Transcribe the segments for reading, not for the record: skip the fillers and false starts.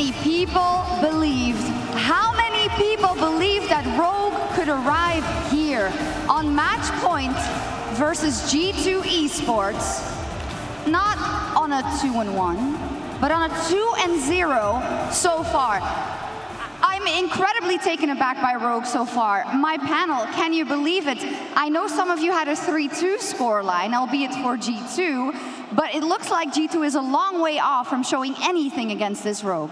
many people believed? How many people believed that Rogue could arrive here on match point versus G2 Esports? Not on a 2-1, but on a 2-0 so far. I'm incredibly taken aback by Rogue so far. My panel, can you believe it? I know some of you had a 3-2 scoreline, albeit for G2, but it looks like G2 is a long way off from showing anything against this Rogue.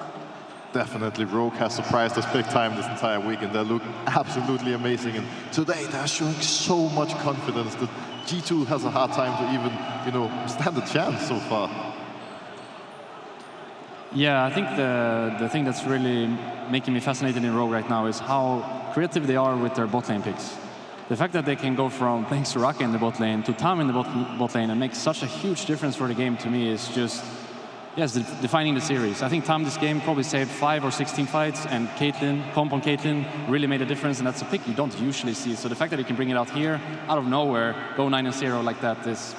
Definitely, Rogue has surprised us big time this entire week, and they look absolutely amazing. And today they're showing so much confidence that G2 has a hard time to even, stand a chance so far. Yeah, I think the thing that's really making me fascinated in Rogue right now is how creative they are with their bot lane picks. The fact that they can go from playing Soraka in the bot lane to Tam in the bot lane and make such a huge difference for the game, to me is just, yes, defining the series. I think Tam this game probably saved 5 or 16 fights, and comp on Caitlyn really made a difference, and that's a pick you don't usually see. So the fact that he can bring it out here, out of nowhere, go 9-0 like that is...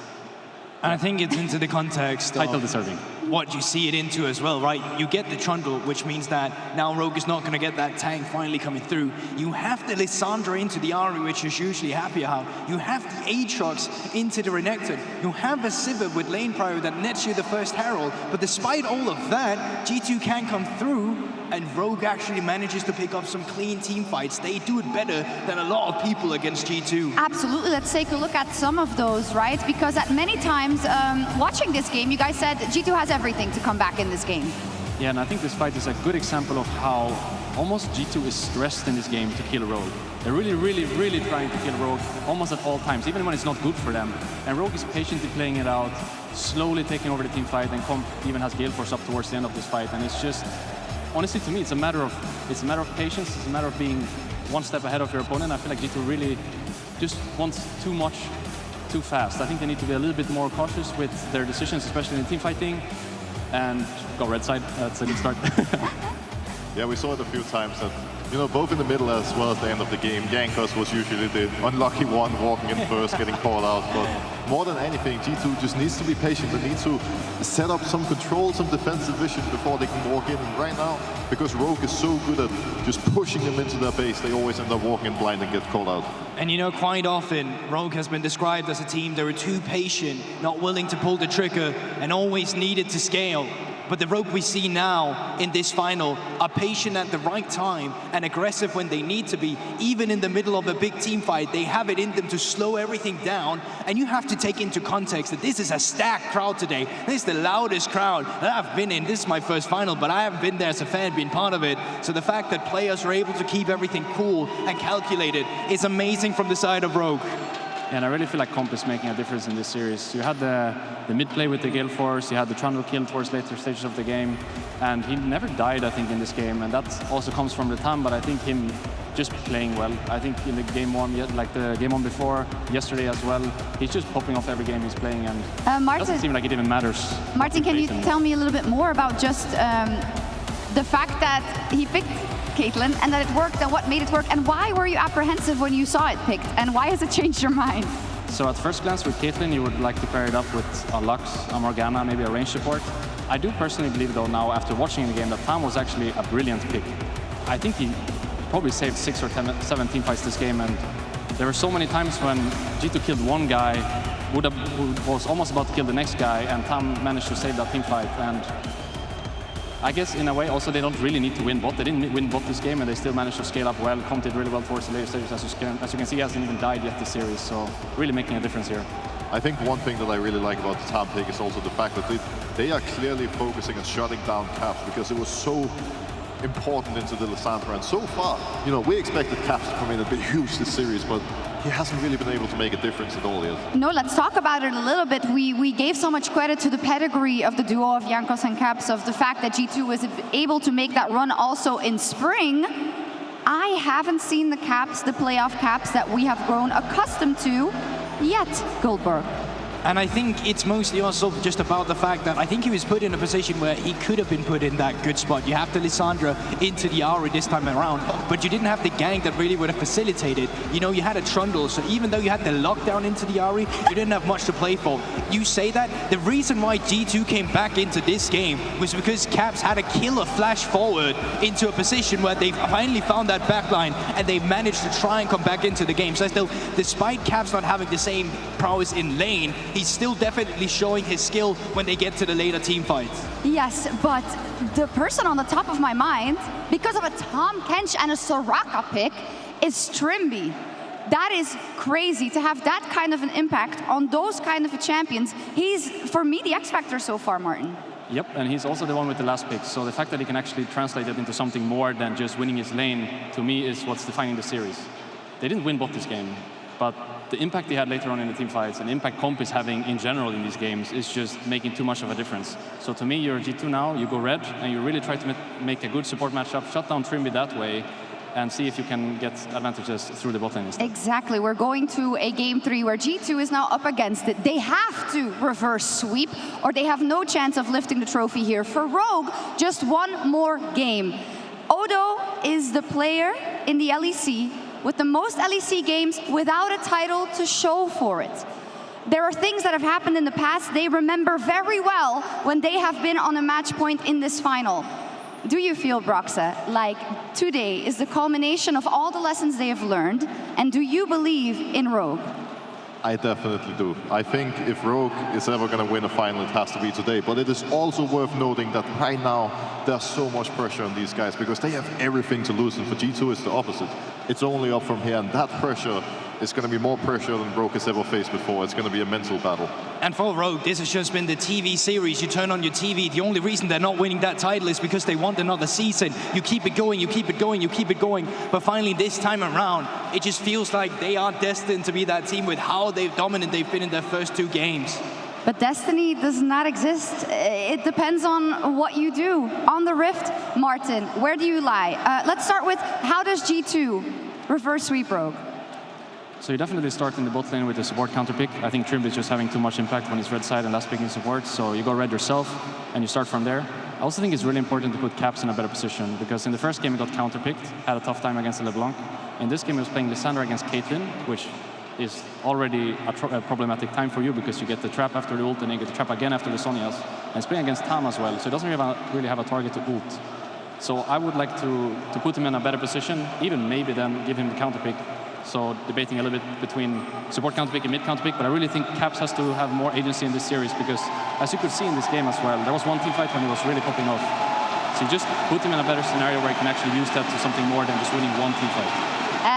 And I think it's into the context title deserving. What you see it into as well, right? You get the Trundle, which means that now Rogue is not going to get that tank finally coming through. You have the Lissandra into the Ahri, which is usually happy about. You have the Aatrox into the Renekton. You have a Sivir with lane prio that nets you the first Herald. But despite all of that, G2 can come through, and Rogue actually manages to pick up some clean team fights. They do it better than a lot of people against G2. Absolutely, let's take a look at some of those, right? Because at many times, watching this game, you guys said G2 has everything to come back in this game. Yeah, and I think this fight is a good example of how almost G2 is stressed in this game to kill Rogue. They're really, really, really trying to kill Rogue almost at all times, even when it's not good for them. And Rogue is patiently playing it out, slowly taking over the team fight, and Comp even has Gale Force up towards the end of this fight. And it's just, honestly, to me, it's a matter of patience. It's a matter of being one step ahead of your opponent. I feel like G2 really just wants too much, too fast. I think they need to be a little bit more cautious with their decisions, especially in team fighting. And go red side. That's a good start. Yeah, we saw it a few times that, both in the middle as well as the end of the game, Jankos was usually the unlucky one walking in first, getting called out. But more than anything, G2 just needs to be patient. They need to set up some control, some defensive vision before they can walk in. And right now, because Rogue is so good at just pushing them into their base, they always end up walking in blind and get called out. And quite often, Rogue has been described as a team that were too patient, not willing to pull the trigger, and always needed to scale. But the Rogue we see now in this final are patient at the right time and aggressive when they need to be. Even in the middle of a big team fight, they have it in them to slow everything down. And you have to take into context that this is a stacked crowd today. This is the loudest crowd that I've been in. This is my first final, but I haven't been there as a fan, been part of it. So the fact that players are able to keep everything cool and calculated is amazing from the side of Rogue. Yeah, and I really feel like Comp is making a difference in this series. You had the mid play with the Gale Force, you had the Trundle kill towards later stages of the game, and he never died, I think, in this game, and that also comes from the Tam, but I think him just playing well. I think in the game one, like the game one before, yesterday as well, he's just popping off every game he's playing, and it doesn't seem like it even matters. Martin, can you tell me a little bit more about just the fact that he picked Caitlyn and that it worked, and what made it work, and why were you apprehensive when you saw it picked, and why has it changed your mind? So at first glance with Caitlyn, you would like to pair it up with a Lux, a Morgana, maybe a range support. I do personally believe, though, now after watching the game, that Tam was actually a brilliant pick. I think he probably saved 6 or 7 team fights this game, and there were so many times when G2 killed one guy, who was almost about to kill the next guy, and Tam managed to save that team fight. And I guess in a way also they don't really need to win bot. They didn't win bot this game, and they still managed to scale up well. Comp did really well towards the later stages, as you can see, he hasn't even died yet this series, so really making a difference here. I think one thing that I really like about the Tam pick is also the fact that they are clearly focusing on shutting down Caps, because it was so important into the Lissandra, and so far, we expected Caps to come in and be huge this series, but he hasn't really been able to make a difference at all yet. No, let's talk about it a little bit. We gave so much credit to the pedigree of the duo of Jankos and Caps, of the fact that G2 was able to make that run also in spring. I haven't seen the Caps, the playoff Caps that we have grown accustomed to yet, Guldborg. And I think it's mostly also just about the fact that I think he was put in a position where he could have been put in that good spot. You have the Lissandra into the Ahri this time around, but you didn't have the gank that really would have facilitated. You had a Trundle, so even though you had the lockdown into the Ahri, you didn't have much to play for. you say that, the reason why G2 came back into this game was because Caps had a killer flash forward into a position where they finally found that backline and they managed to try and come back into the game. So still, despite Caps not having the same prowess in lane, he's still definitely showing his skill when they get to the later team fights. Yes, but the person on the top of my mind, because of a Tom Kench and a Soraka pick, is Trymbi. That is crazy to have that kind of an impact on those kind of champions. He's, for me, the X Factor so far, Martin. Yep, and he's also the one with the last pick. So the fact that he can actually translate it into something more than just winning his lane, to me, is what's defining the series. They didn't win bot this game, but the impact they had later on in the team fights and impact comp is having in general in these games is just making too much of a difference. So to me, you're G2 now, you go red, and you really try to make a good support matchup, shut down Trymbi that way, and see if you can get advantages through the bot lane instead. Exactly. We're going to a game 3 where G2 is now up against it. They have to reverse sweep or they have no chance of lifting the trophy here. For Rogue, just one more game. Odo is the player in the LEC with the most LEC games without a title to show for it. There are things that have happened in the past they remember very well when they have been on a match point in this final. Do you feel, Broxah, like today is the culmination of all the lessons they have learned? And do you believe in Rogue? I definitely do. I think if Rogue is ever going to win a final, it has to be today. But it is also worth noting that right now, there's so much pressure on these guys because they have everything to lose. And for G2, it's the opposite. It's only up from here. And that pressure is going to be more pressure than Rogue has ever faced before. It's going to be a mental battle. And for Rogue, this has just been the TV series. You turn on your TV. The only reason they're not winning that title is because they want another season. You keep it going, you keep it going, you keep it going. But finally, this time around, it just feels like they are destined to be that team with how dominant they've been in their first 2 games. But destiny does not exist. It depends on what you do. On the Rift, Martin, where do you lie? Let's start with, how does G2 reverse sweep Rogue? So you definitely start in the bot lane with the support counter pick. I think Trymbi is just having too much impact when he's red side and last picking support. So you go red yourself and you start from there. I also think it's really important to put Caps in a better position because in the first game he got counter picked, had a tough time against LeBlanc. In this game he was playing Lissandra against Caitlyn, which is already a problematic time for you because you get the trap after the ult and then you get the trap again after the Sonias. And he's playing against Tam as well, so he doesn't really have a target to ult. So I would like to put him in a better position, even maybe then give him the counter pick. So debating a little bit between support counter pick and mid counter pick, but I really think Caps has to have more agency in this series because as you could see in this game as well, there was one team fight when he was really popping off. So you just put him in a better scenario where he can actually use that to something more than just winning one team fight.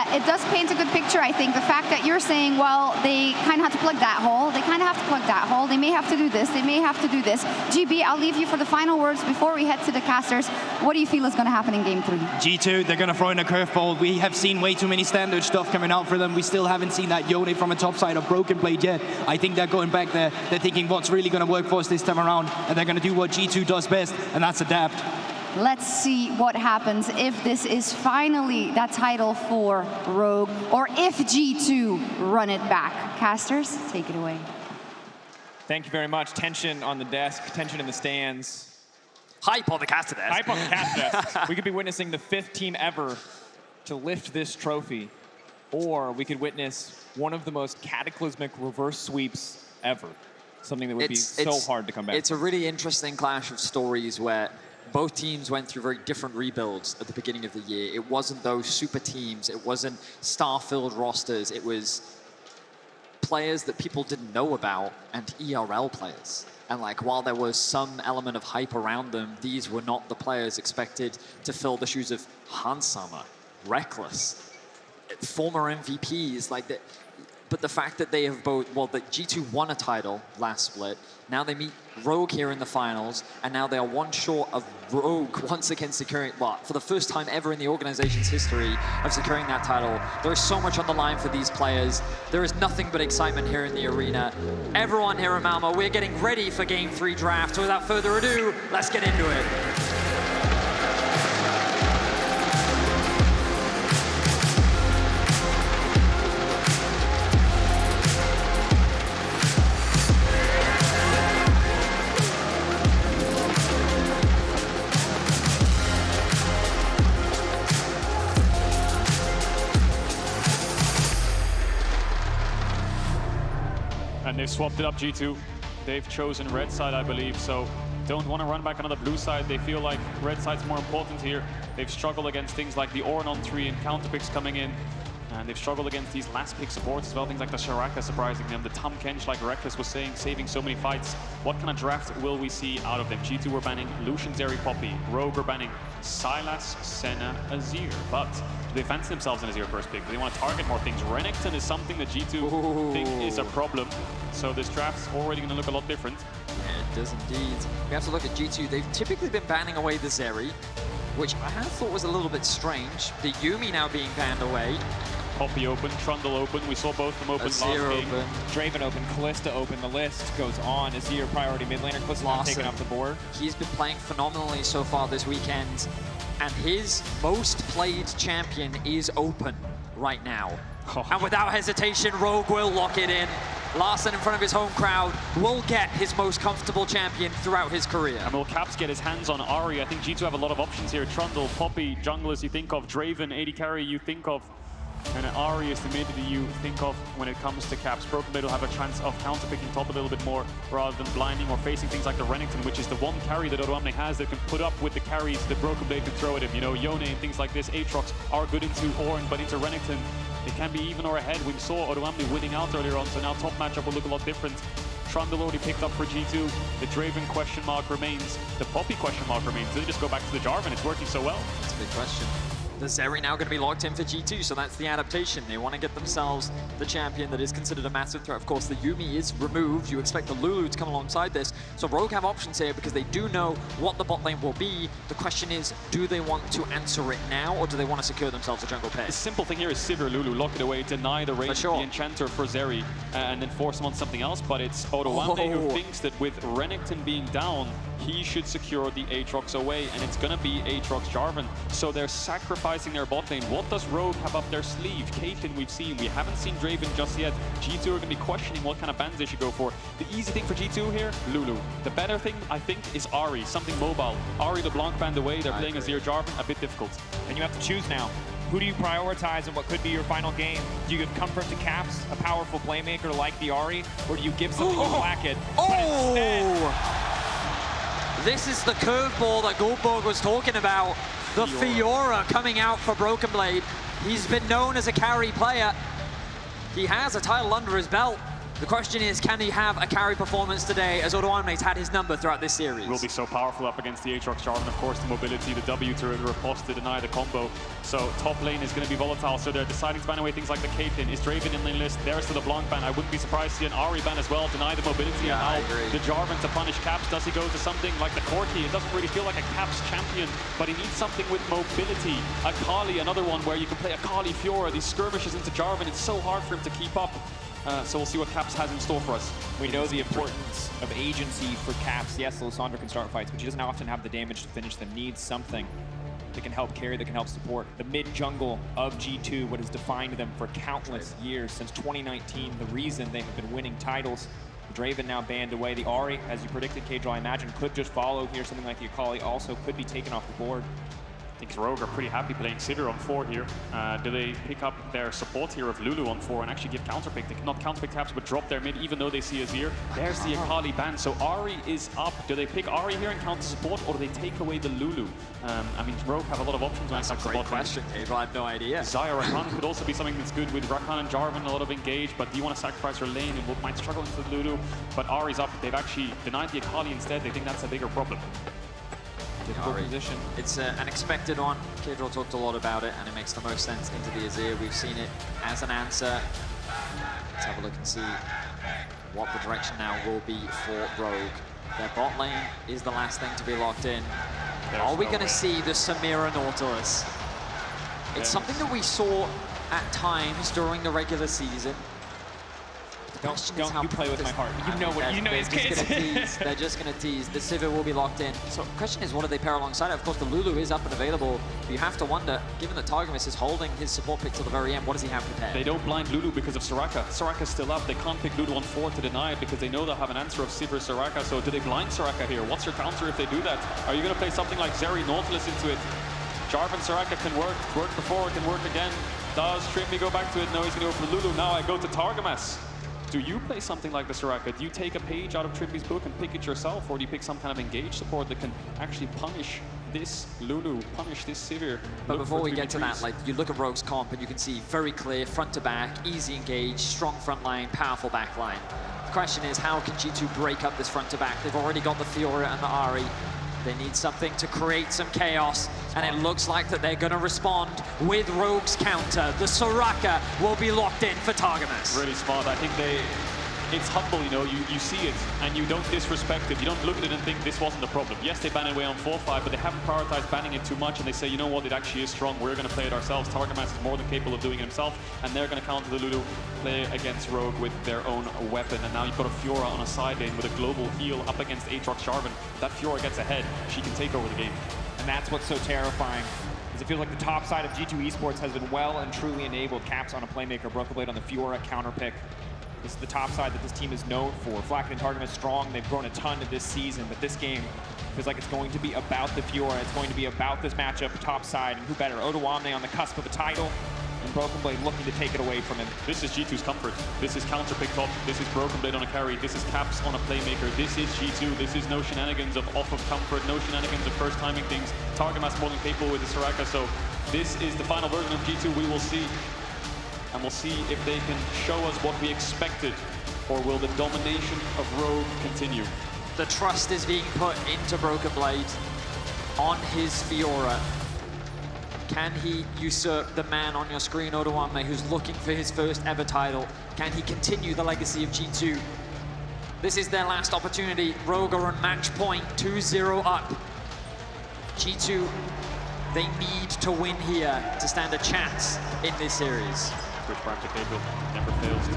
It does paint a good picture, I think. The fact that you're saying, well, they kind of have to plug that hole. They kind of have to plug that hole. They may have to do this. They may have to do this. GB, I'll leave you for the final words before we head to the casters. What do you feel is going to happen in game 3? G2, they're going to throw in a curveball. We have seen way too many standard stuff coming out for them. We still haven't seen that Yone from a top side of BrokenBlade yet. I think they're going back there. They're thinking what's really going to work for us this time around. And they're going to do what G2 does best, and that's adapt. Let's see what happens if this is finally that title for Rogue, or if G2 run it back. Casters, take it away. Thank you very much. Tension on the desk, tension in the stands. Hype on the caster desk. Hype on the caster desk. We could be witnessing the 5th team ever to lift this trophy, or we could witness one of the most cataclysmic reverse sweeps ever. Something that would be so hard to come back. It's a really interesting clash of stories where both teams went through very different rebuilds at the beginning of the year. It wasn't those super teams. It wasn't star-filled rosters. It was players that people didn't know about and ERL players. And like, while there was some element of hype around them, these were not the players expected to fill the shoes of Summer, Rekkles, former MVPs. Like that. But the fact that they have both, well, that G2 won a title last split, now they meet Rogue here in the finals, and now they are one short of Rogue once again securing, well, for the first time ever in the organization's history of securing that title. There is so much on the line for these players. There is nothing but excitement here in the arena. Everyone here at Malmo, we're getting ready for Game 3 draft. So without further ado, let's get into it. And they've swapped it up, G2. they've chosen red side, I believe, so don't want to run back another blue side. They feel like red side's more important here. They've struggled against things like the Ornn on 3 and counter picks coming in. And they've struggled against these last pick supports as well, things like the Soraka surprising them, the Tom Kench, like Rekkles was saying, saving so many fights. What kind of draft will we see out of them? G2 were banning Lucian, Zeri, Poppy. Rogue are banning Sylas, Senna, Azir. But do they fancy themselves in Azir first pick? Do they want to target more things? Renekton is something that G2 think is a problem. So this draft's already going to look a lot different. Yeah, it does indeed. We have to look at G2. They've typically been banning away the Zeri, which I had thought was a little bit strange. The Yuumi now being banned away. Poppy open, Trundle open. We saw both of them open last game. Draven open, Kalista open. The list goes on. Azir priority mid laner. Kalista not taking off the board. He's been playing phenomenally so far this weekend, and his most played champion is open right now. And without hesitation, Rogue will lock it in. Larssen in front of his home crowd will get his most comfortable champion throughout his career. And will Caps get his hands on Ahri? I think G2 have a lot of options here. Trundle, Poppy, junglers you think of, Draven, AD carry you think of. And Ahri is the mid that you think of when it comes to Caps. BrokenBlade will have a chance of counter-picking top a little bit more rather than blinding or facing things like the Renekton, which is the one carry that Odoamne has that can put up with the carries that BrokenBlade can throw at him. You know, Yone and things like this, Aatrox are good into Ornn, but into Renekton, it can be even or ahead. We saw Odoamne winning out earlier on, so now top matchup will look a lot different. Trundle already picked up for G2. The Draven question mark remains. The Poppy question mark remains. Do they just go back to the Jarvan? It's working so well. That's a big question. The Zeri now going to be locked in for G2, so that's the adaptation. They want to get themselves the champion that is considered a massive threat. Of course, the Yuumi is removed. You expect the Lulu to come alongside this. So Rogue have options here because they do know what the bot lane will be. The question is, do they want to answer it now, or do they want to secure themselves a jungle pair? The simple thing here is Sivir, Lulu, lock it away, deny the range of the Enchanter for Zeri, and then force him on something else. But it's Odoamne who thinks that with Renekton being down, he should secure the Aatrox away, and it's going to be Aatrox Jarvan. So they're sacrificing their bot lane. What does Rogue have up their sleeve? Caitlyn we've seen. We haven't seen Draven just yet. G2 are going to be questioning what kind of bans they should go for. The easy thing for G2 here, Lulu. The better thing, I think, is Ahri, something mobile. Ahri LeBlanc banned away. They're playing Azir Jarvan, a bit difficult. And you have to choose now. Who do you prioritize in what could be your final game? Do you give comfort to Caps, a powerful playmaker like the Ahri, or do you give something to Flakked? This is the curveball that Guldborg was talking about. The Fiora coming out for BrokenBlade. He's been known as a carry player. He has a title under his belt. The question is, can he have a carry performance today, as Odoamne's had his number throughout this series? Will be so powerful up against the Aatrox Jarvan. Of course, the mobility, the W to riposte to deny the combo. So top lane is going to be volatile. So they're deciding to ban away things like the Caitlyn. Is Draven in lane list? There's the LeBlanc ban. I wouldn't be surprised to see an Ahri ban as well. Deny the mobility. Yeah, and now the Jarvan to punish Caps. Does he go to something like the Corki? It doesn't really feel like a Caps champion, but he needs something with mobility. Akali, another one where you can play Akali, Fiora. These skirmishes into Jarvan. It's so hard for him to keep up. So we'll see what Caps has in store for us. We know the importance of agency for Caps. Yes, Lysandra can start fights, but she doesn't often have the damage to finish them. Needs something that can help carry, that can help support. The mid-jungle of G2, what has defined them for countless years, since 2019, the reason they have been winning titles. Draven now banned away. The Ahri, as you predicted, Caedrel, I imagine, could just follow here. Something like the Akali also could be taken off the board. I think Rogue are pretty happy playing Sivir on 4 here. Do they pick up their support here of Lulu on 4 and actually give counterpick? They cannot counterpick Caps, but drop their mid even though they see Azir. There's the Akali ban, so Ahri is up. Do they pick Ahri here and counter support, or do they take away the Lulu? I mean, Rogue have a lot of options when it comes to bot lane. That's a great question, Caedrel. I have no idea. Xayah Rakan could also be something that's good with Rakan and Jarvan, a lot of engage, but do you want to sacrifice your lane and what might struggle into the Lulu? But Ahri's up. They've actually denied the Akali instead. They think that's a bigger problem. Position. It's an expected one. Caedrel talked a lot about it, and it makes the most sense into the Azir. We've seen it as an answer. Let's have a look and see what the direction now will be for Rogue. Their bot lane is the last thing to be locked in. Are we going to see the Samira Nautilus? It's something that we saw at times during the regular season. Don't you play with my heart. You know what, you know his kids. They're just going to tease. The Sivir will be locked in. So the question is, what do they pair alongside? Of course, the Lulu is up and available. But you have to wonder, given that Targamas is holding his support pick till the very end, what does he have prepared? They don't blind Lulu because of Soraka. Soraka's still up. They can't pick Lulu on 4 to deny it because they know they'll have an answer of Sivir Soraka. So do they blind Soraka here? What's your counter if they do that? Are you going to play something like Zeri Nautilus into it? Jarvan Soraka can work. It's worked before, it can work again. Does Trymbi go back to it? No, he's going to go for Lulu. Now I go to Targamas. Do you play something like the Soraka? Do you take a page out of Trymbi's book and pick it yourself, or do you pick some kind of engaged support that can actually punish this Lulu, punish this Sivir? But before we get to that, like, you look at Rogue's comp and you can see very clear front to back, easy engage, strong front line, powerful back line. The question is, how can G2 break up this front to back? They've already got the Fiora and the Ahri. They need something to create some chaos, and it looks like that they're going to respond with Rogue's counter. The Soraka will be locked in for Targamas. Really smart. I think it's humble, you know, you see it and you don't disrespect it. You don't look at it and think this wasn't the problem. Yes, they ban it away on 4-5, but they haven't prioritized banning it too much, and they say, you know what, it actually is strong. We're going to play it ourselves. Targamas is more than capable of doing it himself, and they're going to counter the Lulu, play against Rogue with their own weapon. And now you've got a Fiora on a side lane with a global heal up against Aatrox Jarvan. That Fiora gets ahead, she can take over the game. And that's what's so terrifying, is it feels like the top side of G2 Esports has been well and truly enabled. Caps on a playmaker, BrokenBlade on the Fiora counter pick. This is the top side that this team is known for. Flakked and Targamas strong. They've grown a ton this season, but this game feels like it's going to be about the Fiora. It's going to be about this matchup, top side, and who better? Odoamne on the cusp of a title, and BrokenBlade looking to take it away from him. This is G2's comfort. This is counter pick top. This is BrokenBlade on a carry. This is Caps on a playmaker. This is G2. This is no shenanigans of off of comfort, no shenanigans of first timing things. Targamas more than capable with the Soraka, so this is the final version of G2. We will see. And we'll see if they can show us what we expected, or will the domination of Rogue continue? The trust is being put into BrokenBlade on his Fiora. Can he usurp the man on your screen, Odoamne, who's looking for his first ever title? Can he continue the legacy of G2? This is their last opportunity. Rogue are on match point, 2-0 up. G2, they need to win here to stand a chance in this series. Switch back to Caedrel, never fails to.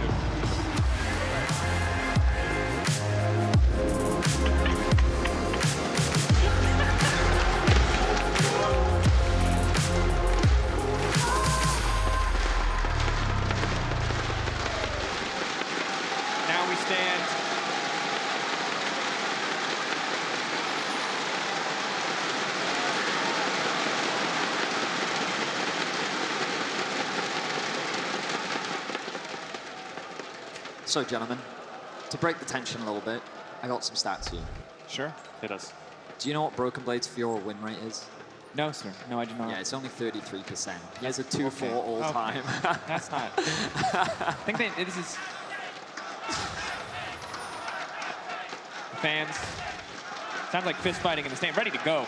Now we stand So, gentlemen, to break the tension a little bit, I got some stats here. Sure. Hit us. Do you know what BrokenBlade's Fiora win rate is? No, sir. No, I do not. Yeah, it's only 33%. He has a 2-4 all time. That's not. I think this is. Fans. Sounds like fist fighting in the stand. Ready to go.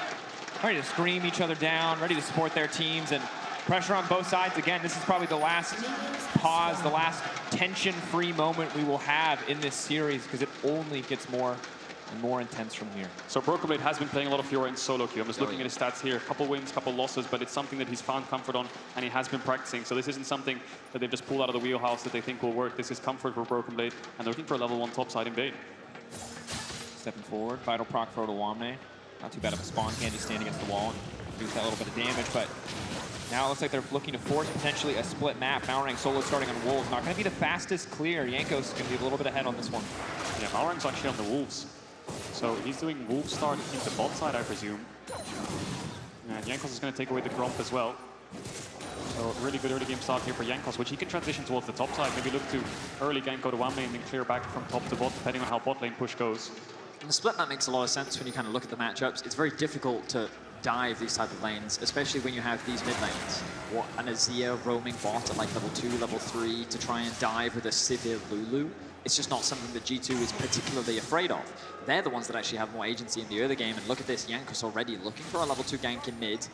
Ready to scream each other down. Ready to support their teams, and pressure on both sides. Again, this is probably the last pause, the last tension-free moment we will have in this series, because it only gets more and more intense from here. So BrokenBlade has been playing a lot of Fiora in solo queue. I'm just looking at his stats here. A couple wins, couple losses, but it's something that he's found comfort on, and he has been practicing. So this isn't something that they've just pulled out of the wheelhouse that they think will work. This is comfort for BrokenBlade, and they're looking for a level 1 topside invade. Stepping forward, vital proc for Odoamne. Not too bad of a spawn, can just stand against the wall and reduce that little bit of damage, but now it looks like they're looking to force potentially a split map. Malrang solo starting on Wolves. Not going to be the fastest clear. Jankos is going to be a little bit ahead on this one. Yeah, Malrang's actually on the Wolves. So he's doing Wolf start in the bot side, I presume. And Jankos is going to take away the Gromp as well. So really good early game start here for Jankos, which he can transition towards the top side. Maybe look to early gank Odoamne and then clear back from top to bot, depending on how bot lane push goes. And the split map makes a lot of sense when you kind of look at the matchups. It's very difficult to dive these type of lanes, especially when you have these mid lanes. An Azir roaming bot at like level 2, level 3 to try and dive with a Sivir Lulu. It's just not something that G2 is particularly afraid of. They're the ones that actually have more agency in the early game, and look at this, Jankos already looking for a level 2 gank in mid.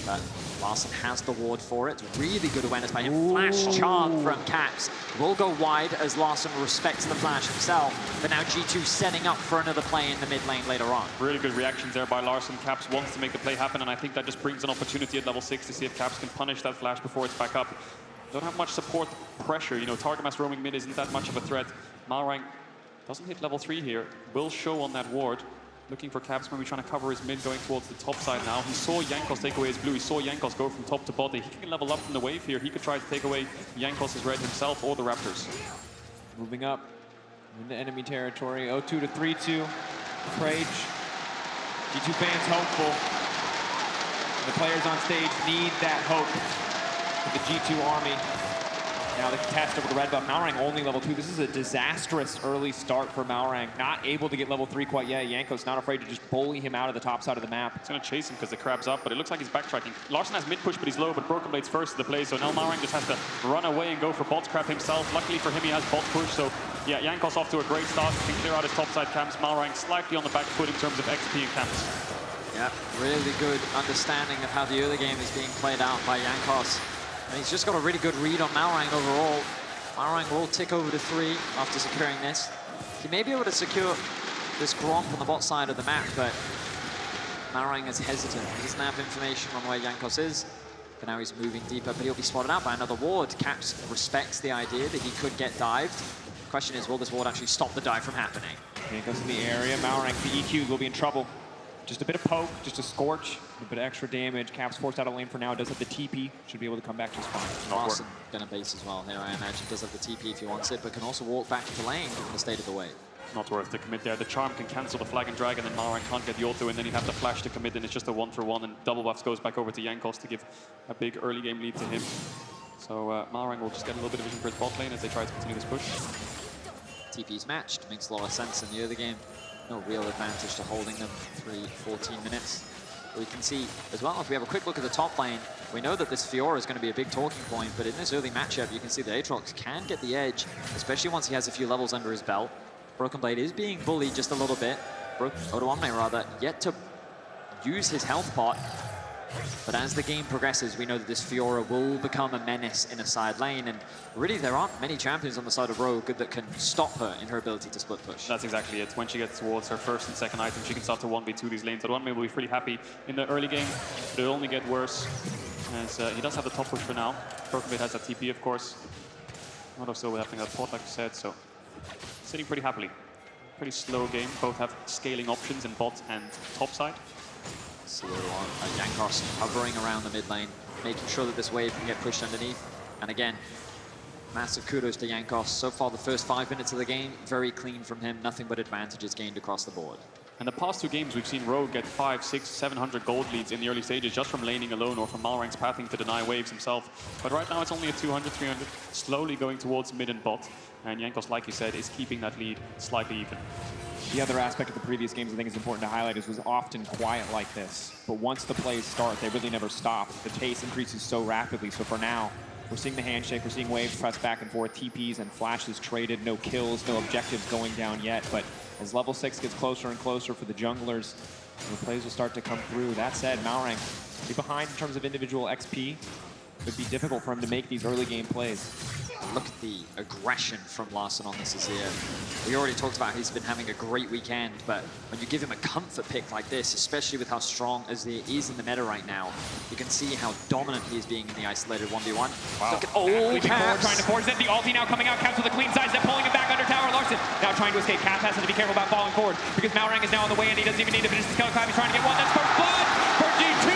But Larssen has the ward for it. Really good awareness by him. Ooh. Flash charm from Caps. Will go wide as Larssen respects the flash himself. But now G2 setting up for another play in the mid lane later on. Really good reactions there by Larssen. Caps wants to make the play happen, and I think that just brings an opportunity at level 6 to see if Caps can punish that flash before it's back up. Don't have much support pressure. You know, Targamas roaming mid isn't that much of a threat. Malrang doesn't hit level 3 here. Will show on that ward. Looking for Caps, maybe trying to cover his mid, going towards the top side now. He saw Jankos take away his blue. He saw Jankos go from top to bot. He can level up from the wave here. He could try to take away Jankos' red himself or the Raptors. Moving up into enemy territory. 0-2 to 3-2. Prage. G2 fans hopeful. The players on stage need that hope for the G2 army. Now the contest over the red buff. Malrang only level 2. This is a disastrous early start for Malrang. Not able to get level 3 quite yet. Jankos not afraid to just bully him out of the top side of the map. He's going to chase him because the crab's up, but it looks like he's backtracking. Larssen has mid push, but he's low, but BrokenBlade's first to the play, so now Malrang just has to run away and go for bot crab himself. Luckily for him, he has bot push, so yeah, Jankos off to a great start. Can clear out his topside camps. Malrang slightly on the back foot in terms of XP and camps. Yeah, really good understanding of how the early game is being played out by Jankos. And he's just got a really good read on Malrang overall. Malrang will tick over to 3 after securing this. He may be able to secure this Gromp on the bot side of the map, but Malrang is hesitant. He doesn't have information on where Jankos is. But now he's moving deeper, but he'll be spotted out by another ward. Caps respects the idea that he could get dived. The question is, will this ward actually stop the dive from happening? Jankos in the area. Malrang, the EQs will be in trouble. Just a bit of poke, just a scorch, a bit of extra damage. Caps forced out of lane for now. Does have the TP. Should be able to come back just fine. Larssen gonna base as well here, I imagine. Does have the TP if he wants it, but can also walk back to lane given the state of the wave. Not worth the commit there. The charm can cancel the flag and drag, and then Malrang can't get the auto, and then you have the flash to commit, and it's just a 1-for-1, and double buffs goes back over to Jankos to give a big early game lead to him. So Malrang will just get a little bit of vision for his bot lane as they try to continue this push. TP's matched, makes a lot of sense in the early game. No real advantage to holding them 14 minutes. But we can see as well, if we have a quick look at the top lane, we know that this Fiora is going to be a big talking point, but in this early matchup, you can see that Aatrox can get the edge, especially once he has a few levels under his belt. BrokenBlade is being bullied just a little bit. Odoamne, rather, yet to use his health pot. But as the game progresses, we know that this Fiora will become a menace in a side lane, and really there aren't many champions on the side of Rogue that can stop her in her ability to split push. That's exactly it. When she gets towards her first and second item, she can start to 1v2 these lanes. Odoamne will be pretty happy in the early game, but it'll only get worse, as he does have the top push for now. BrokenBlade has that TP, of course. Not still with having that pot, like you said, so sitting pretty happily. Pretty slow game. Both have scaling options in bot and top side. So Jankos hovering around the mid lane, making sure that this wave can get pushed underneath. And again, massive kudos to Jankos. So far, the first 5 minutes of the game, very clean from him. Nothing but advantages gained across the board. And the past 2 games, we've seen Rogue get 500, 600, 700 gold leads in the early stages just from laning alone or from Malrang's pathing to deny waves himself. But right now, it's only a 200, 300, slowly going towards mid and bot. And Jankos, like you said, is keeping that lead slightly even. The other aspect of the previous games I think is important to highlight is was often quiet like this. But once the plays start, they really never stop. The pace increases so rapidly. So for now, we're seeing the handshake, we're seeing waves press back and forth, TPs and flashes traded, no kills, no objectives going down yet. But as level 6 gets closer and closer for the junglers, the plays will start to come through. That said, Malrang be behind in terms of individual XP. It would be difficult for him to make these early game plays. Look at the aggression from Larssen on this Azir. We already talked about he's been having a great weekend, but when you give him a comfort pick like this, especially with how strong Azir is in the meta right now, you can see how dominant he is being in the isolated 1v1. Wow. Look at Caps. Trying to force it. The ulti now coming out. Caps with a clean side step, pulling him back under tower. Larssen now trying to escape. Caps has to be careful about falling forward because Malrang is now on the way and he doesn't even need to finish the Skeleton Climb. He's trying to get one. That's first blood for G2.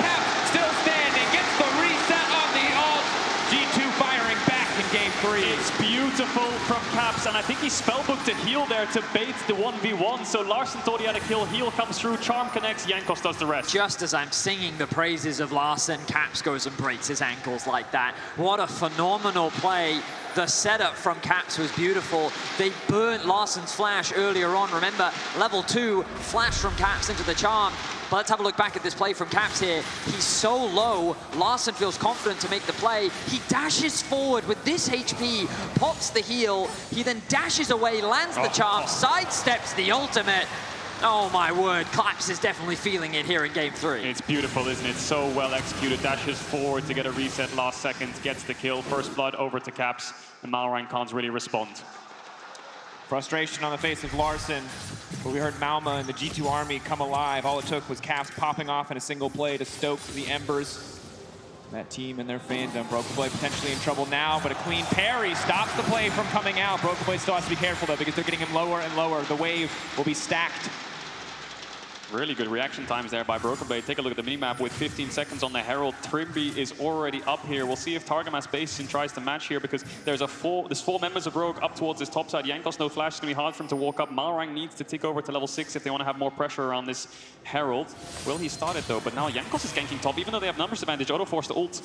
Caps still standing. Gets the reset on the ult. G2 firing back in game 3. It's beautiful from Caps, and I think he spellbooked a heal there to bait the 1v1. So Larssen thought he had a kill. Heal comes through, charm connects, Jankos does the rest. Just as I'm singing the praises of Larssen, Caps goes and breaks his ankles like that. What a phenomenal play. The setup from Caps was beautiful. They burnt Larssen's flash earlier on. Remember, level 2, flash from Caps into the charm. But let's have a look back at this play from Caps here. He's so low, Larssen feels confident to make the play. He dashes forward with this HP, pops the heal. He then dashes away, lands the charm, sidesteps the ultimate. Oh my word, Caps is definitely feeling it here in game 3. It's beautiful, isn't it? So well executed. Dashes forward to get a reset last second, gets the kill. First blood over to Caps, and Malrang can't really respond. Frustration on the face of Larssen, but we heard Malma and the G2 army come alive. All it took was Caps popping off in a single play to stoke the embers. That team and their fandom. BrokenBlade potentially in trouble now, but a clean parry stops the play from coming out. BrokenBlade still has to be careful though, because they're getting him lower and lower. The wave will be stacked. Really good reaction times there by BrokenBlade. Take a look at the minimap with 15 seconds on the Herald. Trymbi is already up here. We'll see if Targamas bases and tries to match here because there's there's 4 members of Rogue up towards this top side. Jankos, no flash. It's going to be hard for him to walk up. Malrang needs to tick over to level 6 if they want to have more pressure around this Herald. Will he start it though? But now Jankos is ganking top. Even though they have numbers advantage, Odo forced the ult.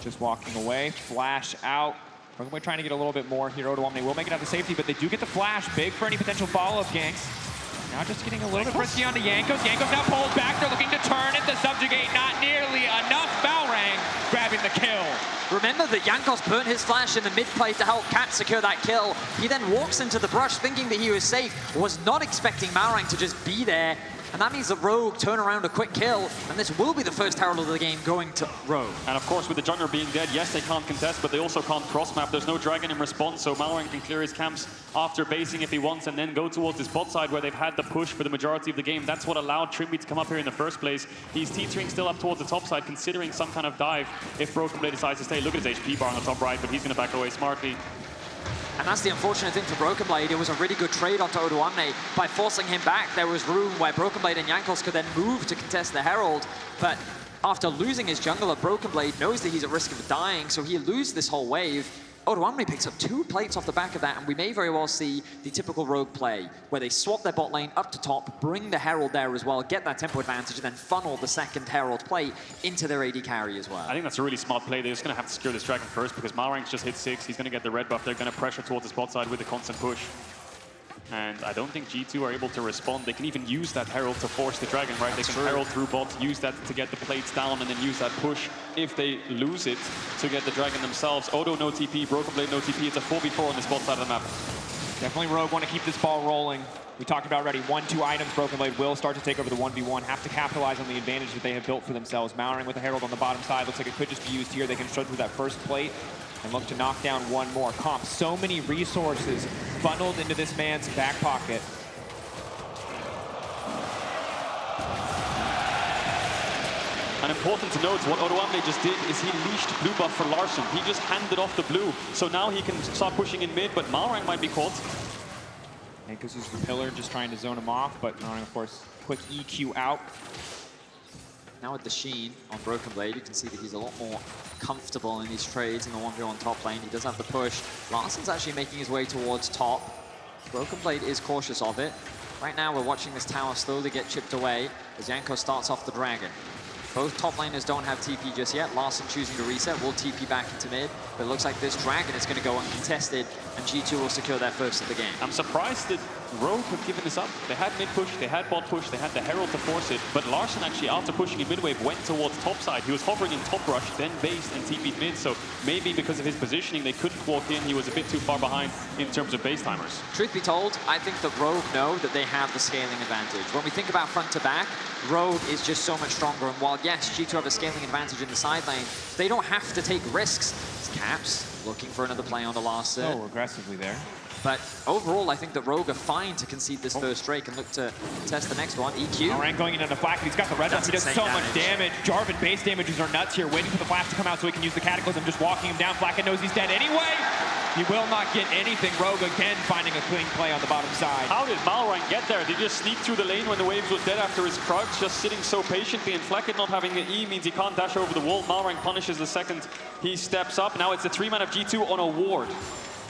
Just walking away. Flash out. BrokenBlade trying to get a little bit more here. Odoamne will make it out to safety, but they do get the flash. Big for any potential follow-up ganks. Now just getting a little bit risky onto Jankos. Jankos now pulls back. They're looking to turn it. The subjugate not nearly enough. Malrang grabbing the kill. Remember that Jankos burnt his flash in the mid play to help Cat secure that kill. He then walks into the brush thinking that he was safe, was not expecting Malrang to just be there. And that means that Rogue turn around a quick kill, and this will be the first Herald of the game going to Rogue. And of course, with the jungler being dead, yes, they can't contest, but they also can't cross-map. There's no dragon in response, so Malrang can clear his camps after basing if he wants, and then go towards his bot side where they've had the push for the majority of the game. That's what allowed Trymbi to come up here in the first place. He's teetering still up towards the top side, considering some kind of dive if BrokenBlade decides to stay. Look at his HP bar on the top right, but he's going to back away smartly. And that's the unfortunate thing for BrokenBlade. It was a really good trade onto Odoamne. By forcing him back, there was room where BrokenBlade and Jankos could then move to contest the Herald. But after losing his jungler, BrokenBlade knows that he's at risk of dying, so he loses this whole wave. Odoamne picks up 2 plates off the back of that, and we may very well see the typical Rogue play, where they swap their bot lane up to top, bring the Herald there as well, get that tempo advantage, and then funnel the second Herald plate into their AD carry as well. I think that's a really smart play. They're just going to have to secure this dragon first, because Malrang's just hit 6. He's going to get the red buff. They're going to pressure towards the spot side with the constant push. And I don't think G2 are able to respond. They can even use that Herald to force the dragon, right? They can Herald through bot, use that to get the plates down, and then use that push if they lose it to get the dragon themselves. Odo no TP, BrokenBlade no TP. It's a 4v4 on this bot side of the map. Definitely Rogue want to keep this ball rolling. We talked about already 1-2 items. BrokenBlade will start to take over the 1v1, have to capitalize on the advantage that they have built for themselves. Malrang with the Herald on the bottom side. Looks like it could just be used here. They can strut through that first plate and look to knock down one more. Comp, so many resources funneled into this man's back pocket. And important to note, what Odoamne just did is he leashed blue buff for Larssen. He just handed off the blue. So now he can start pushing in mid, but Malrang might be caught. Jankos uses the pillar, just trying to zone him off, but Malrang, of course, quick EQ out. Now with the sheen on BrokenBlade, you can see that he's a lot more comfortable in these trades in the 1v1 top lane. He does have the push. Larssen's actually making his way towards top. BrokenBlade is cautious of it. Right now, we're watching this tower slowly get chipped away as Jankos starts off the dragon. Both top laners don't have TP just yet. Larssen choosing to reset, will TP back into mid. But it looks like this dragon is going to go uncontested, and G2 will secure their first of the game. I'm surprised that Rogue have given this up. They had mid push, they had bot push, they had the Herald to force it. But Larssen actually, after pushing in mid wave, went towards top side. He was hovering in top rush, then based and TP'd mid. So maybe because of his positioning, they couldn't walk in. He was a bit too far behind in terms of base timers. Truth be told, I think that Rogue know that they have the scaling advantage. When we think about front to back, Rogue is just so much stronger. And while, yes, G2 have a scaling advantage in the side lane, they don't have to take risks. It's Caps looking for another play on the Larssen. So aggressively there. But overall, I think that Rogue are fine to concede this first Drake and look to test the next one. EQ. Malrang going into the Flakked. He's got the red buff. He does so much damage. Jarvan base damages are nuts here. Waiting for the flash to come out so he can use the Cataclysm. Just walking him down. Flakked knows he's dead anyway. He will not get anything. Rogue again finding a clean play on the bottom side. How did Malrang get there? Did he just sneak through the lane when the waves was dead after his crouch, just sitting so patiently? And Flakked not having the E means he can't dash over the wall. Malrang punishes the second he steps up. Now it's the 3-man of G2 on a ward.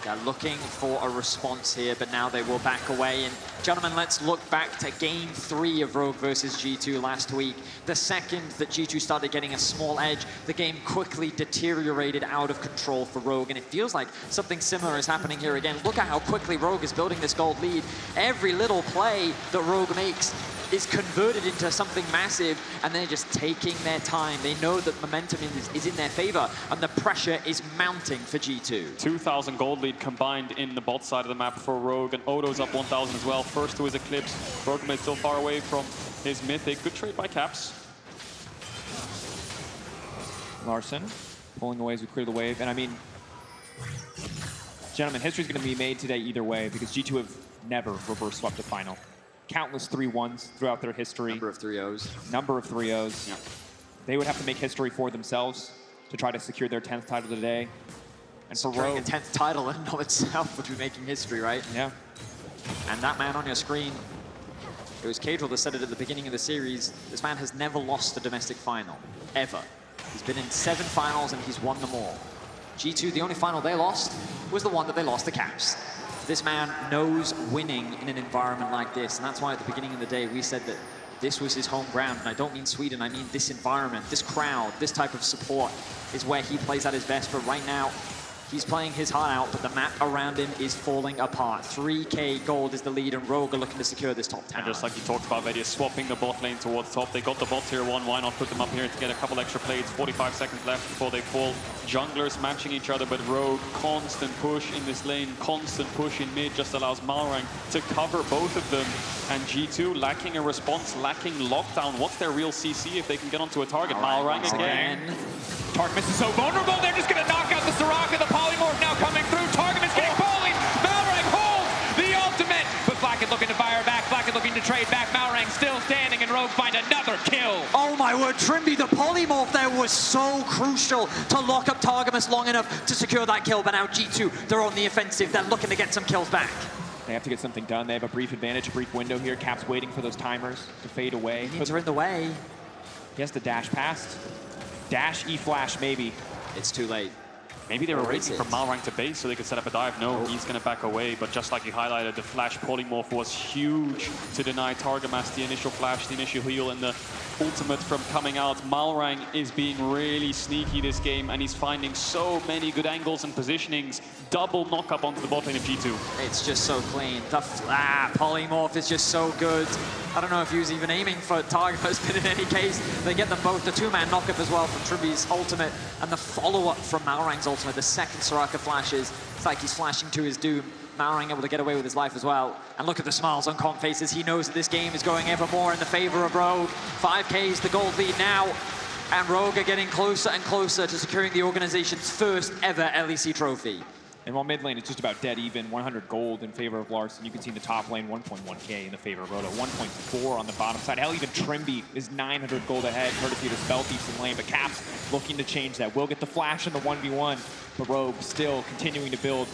They're looking for a response here, but now they will back away. And gentlemen, let's look back to Game 3 of Rogue versus G2 last week. The second that G2 started getting a small edge, the game quickly deteriorated out of control for Rogue. And it feels like something similar is happening here again. Look at how quickly Rogue is building this gold lead. Every little play that Rogue makes is converted into something massive, and they're just taking their time. They know that momentum is in their favor, and the pressure is mounting for G2. 2,000 gold lead combined in the bot side of the map for Rogue, and Odo's up 1,000 as well. First to his Eclipse. BrokenBlade still far away from his Mythic. Good trade by Caps. Larssen pulling away as we clear the wave. And I mean, gentlemen, history's going to be made today either way, because G2 have never reverse swept a final. Countless 3-1s throughout their history. Number of 3-0s. Number of 3-0s. Yeah. They would have to make history for themselves to try to secure their 10th title today. And for Securing Rogue, a 10th title in and of itself would be making history, right? yeah. And that man on your screen, it was Caedrel that said it at the beginning of the series. This man has never lost a domestic final, ever. He's been in 7 finals and he's won them all. G2, the only final they lost was the one that they lost to Caps. This man knows winning in an environment like this, and that's why at the beginning of the day we said that this was his home ground. And I don't mean Sweden, I mean this environment, this crowd, this type of support is where he plays at his best. But right now, He's playing his heart out, but the map around him is falling apart. 3k gold is the lead, and Rogue are looking to secure this top tower. And just like you talked about, Vedius swapping the bot lane towards top. They got the bot tier 1, why not put them up here to get a couple extra plates? 45 seconds left before they fall. Junglers matching each other, but Rogue, constant push in this lane, constant push in mid, just allows Malrang to cover both of them. And G2 lacking a response, lacking lockdown. What's their real CC if they can get onto a target? Malrang again. Targamas is so vulnerable, they're just gonna knock out the Soraka, the polymorph now coming through. Targamas getting bullied, Malrang holds the ultimate, but Flakked looking to fire back, Flakked looking to trade back, Malrang still standing, and Rogue find another kill. Oh my word, Trymbi, the polymorph there was so crucial to lock up Targamas long enough to secure that kill, but now G2, they're on the offensive, they're looking to get some kills back. They have to get something done. They have a brief advantage, a brief window here. Cap's waiting for those timers to fade away. Minions are in the way. He has to dash past. Dash, E-flash, maybe. It's too late. Maybe they were waiting for Malrang to base so they could set up a dive. No, he's going to back away. But just like you highlighted, the flash polymorph was huge to deny Targamas the initial flash, the initial heal, and the ultimate from coming out. Malrang is being really sneaky this game, and he's finding so many good angles and positionings. Double knock up onto the bot lane of G2. It's just so clean. The polymorph is just so good. I don't know if he was even aiming for Targamas, but in any case, they get them both. The two-man knock-up as well from Trymbi's ultimate, and the follow-up from Malrang's ultimate. The second Soraka flashes, it's like he's flashing to his doom. Malrang able to get away with his life as well. And look at the smiles on comp faces. He knows that this game is going ever more in the favor of Rogue. 5k is the gold lead now, and Rogue are getting closer and closer to securing the organization's first ever LEC trophy. And while mid lane is just about dead even, 100 gold in favor of Larssen. You can see in the top lane, 1.1k in the favor of Roto, 1.4 on the bottom side. Hell, even Trymbi is 900 gold ahead, courtesy of the spell thieves in lane. But Cap's looking to change that. Will get the flash in the 1v1, but Rogue still continuing to build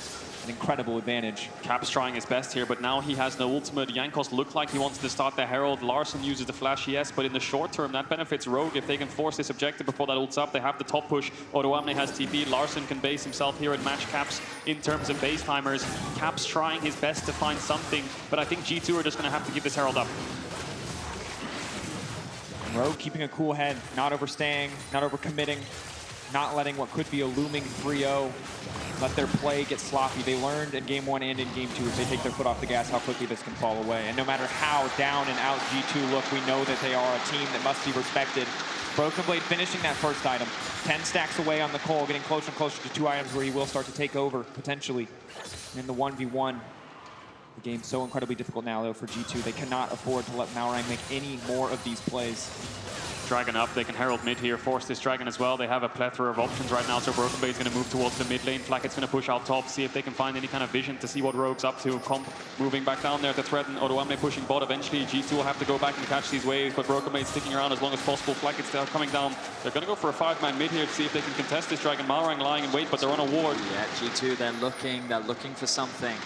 an incredible advantage. Cap's trying his best here, but now he has no ultimate. Jankos looked like he wants to start the Herald. Larssen uses the flash, yes, but in the short term, that benefits Rogue. If they can force this objective before that ult's up, they have the top push. Odoamne has TP. Larssen can base himself here and match Caps in terms of base timers. Cap's trying his best to find something, but I think G2 are just going to have to give this Herald up. Rogue keeping a cool head, not overstaying, not overcommitting, not letting what could be a looming 3-0 let their play get sloppy. They learned in game 1 and in game 2, if they take their foot off the gas, how quickly this can fall away. And no matter how down and out G2 look, we know that they are a team that must be respected. BrokenBlade finishing that first item. 10 stacks away on the Cole, getting closer and closer to 2 items where he will start to take over, potentially, in the 1v1. The game's so incredibly difficult now, though, for G2. They cannot afford to let Malrang make any more of these plays. Dragon up, they can Herald mid here, force this Dragon as well. They have a plethora of options right now, so BrokenBlade's going to move towards the mid lane. Flacked's going to push out top, see if they can find any kind of vision to see what Rogue's up to. Comp moving back down there to threaten. Odoamne pushing bot. Eventually, G2 will have to go back and catch these waves, but BrokenBlade's sticking around as long as possible. Flakked still coming down. They're going to go for a 5-man mid here to see if they can contest this Dragon. Malrang lying in wait, but they're on a ward. Yeah, G2, they're looking for something.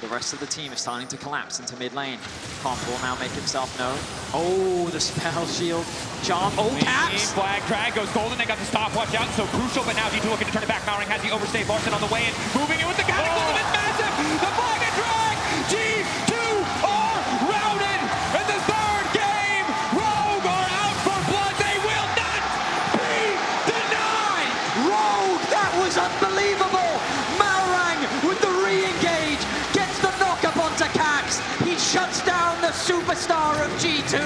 The rest of the team is starting to collapse into mid lane. Comp will now make himself known. Oh, the spell shield. Jump. Oh, Caps! Flag drag goes golden. They got the stopwatch out, so crucial. But now G2 looking to turn it back. Malrang has the overstay. Larssen on the way in, moving in with the cataclysm. It's massive. The flag and drag. G2 are routed in the third game. Rogue are out for blood. They will not be denied. Rogue, that was unbelievable. Malrang with the re-engage. Up onto Cax. He shuts down the superstar of G2.